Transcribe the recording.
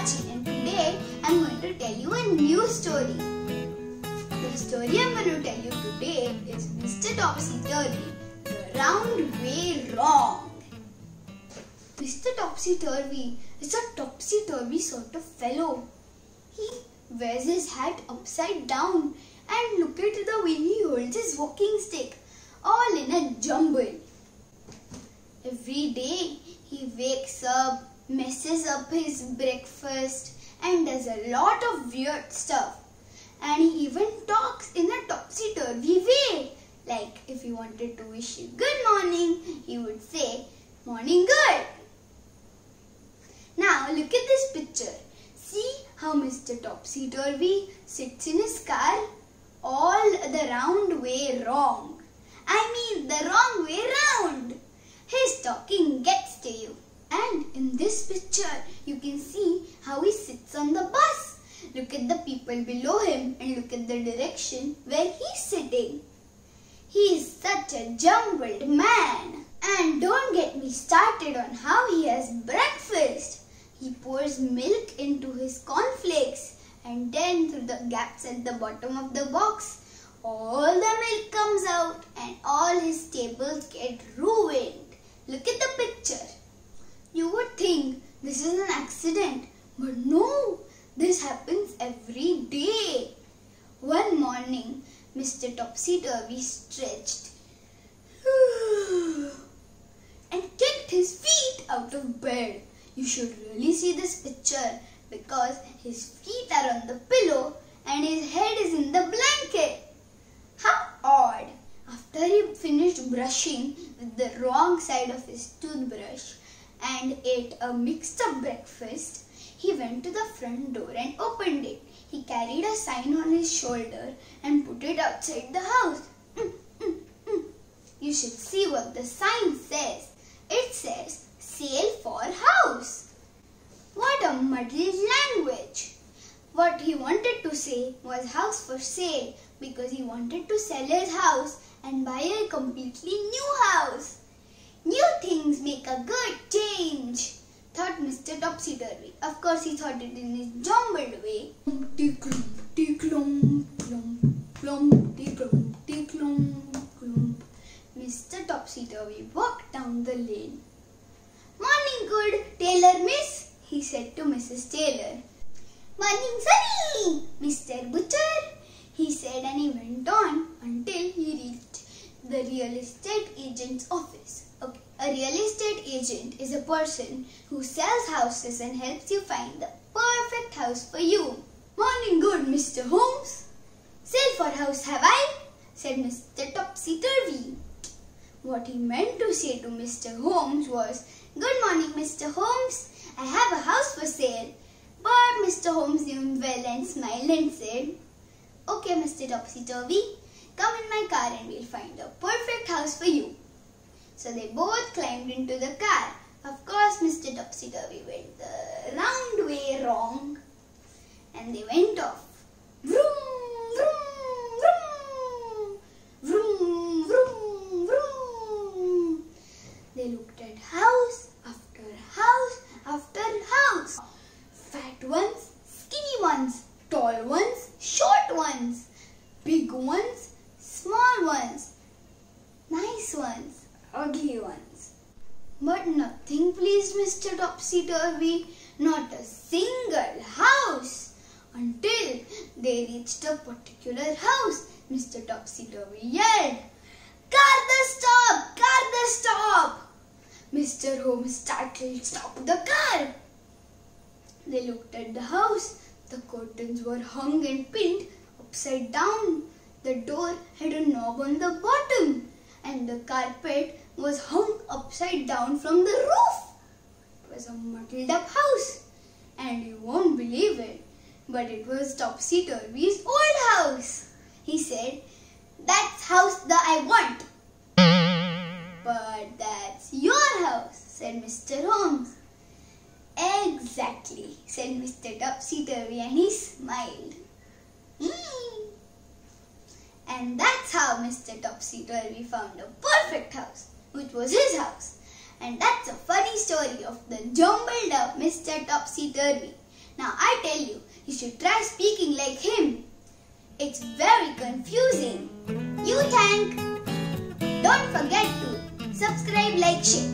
Saachi, and today I'm going to tell you a new story. The story I'm going to tell you today is Mr. Topsy Turvy, the round way wrong. Mr. Topsy Turvy is a topsy-turvy sort of fellow. He wears his hat upside down and look at the way he holds his walking stick, all in a jumble. Every day he wakes up, messes up his breakfast and does a lot of weird stuff. And he even talks in a topsy-turvy way. Like if he wanted to wish you good morning, he would say, "Morning good." Now look at this picture. See how Mr. Topsy Turvy sits in his car all the round way wrong. I mean the wrong way round. His talking gets to you. And in this picture you can see how he sits on the bus. Look at the people below him and look at the direction where he's sitting. He is such a jumbled man. And don't get me started on how he has breakfast. He pours milk into his cornflakes and then through the gaps at the bottom of the box, all the milk comes out and all his tables get ruined. Look at the picture. You would think this is an accident, but no, this happens every day. One morning, Mr. Topsy Turvy stretched and kicked his feet out of bed. You should really see this picture because his feet are on the pillow and his head is in the blanket. How odd! After he finished brushing with the wrong side of his toothbrush and ate a mixed up breakfast, he went to the front door and opened it. He carried a sign on his shoulder and put it outside the house. You should see what the sign says. It says, "Sale for house." What a muddled language. What he wanted to say was house for sale because he wanted to sell his house and buy a completely new house. New things make a good change, thought Mr. Topsy Turvy. Of course, he thought it in his jumbled way. Mr. Topsy Turvy walked down the lane. "Morning good, tailor miss," he said to Mrs. Tailor. "Morning sunny, Mr. Butcher," he said, and he went on until he reached the real estate agent's office. Okay. A real estate agent is a person who sells houses and helps you find the perfect house for you. "Morning good, Mr. Holmes." "Sale for house have I?" said Mr. Topsy Turvy. What he meant to say to Mr. Holmes was, "Good morning, Mr. Holmes. I have a house for sale." But Mr. Holmes knew him well and smiled and said, "Okay, Mr. Topsy Turvy, come in my car and we'll find a perfect house for you." So they both climbed into the car. Of course, Mr. Topsy Turvy went the round way wrong and they went off. Vroom, vroom, vroom, vroom, vroom, vroom. They looked at house after house after house. Fat ones, skinny ones, tall ones, short ones, big ones, small ones, nice ones, ugly ones. But nothing pleased Mr. Topsy Turvy, not a single house. Until they reached a particular house, Mr. Topsy Turvy yelled, "Car the stop! Car the stop!" Mr. Holmes startled, "Stop the car!" They looked at the house. The curtains were hung and pinned upside down. The door had a knob on the bottom and the carpet was hung upside down from the roof. It was a muddled up house and you won't believe it, but it was Topsy Turvy's old house. He said, "That's house that I want." "But that's your house," said Mr. Holmes. "Exactly," said Mr. Topsy Turvy and he smiled. And that's how Mr. Topsy Turvy found a perfect house, which was his house. And that's a funny story of the jumbled up Mr. Topsy Turvy. Now I tell you, you should try speaking like him. It's very confusing. You think? Don't forget to subscribe, like, share.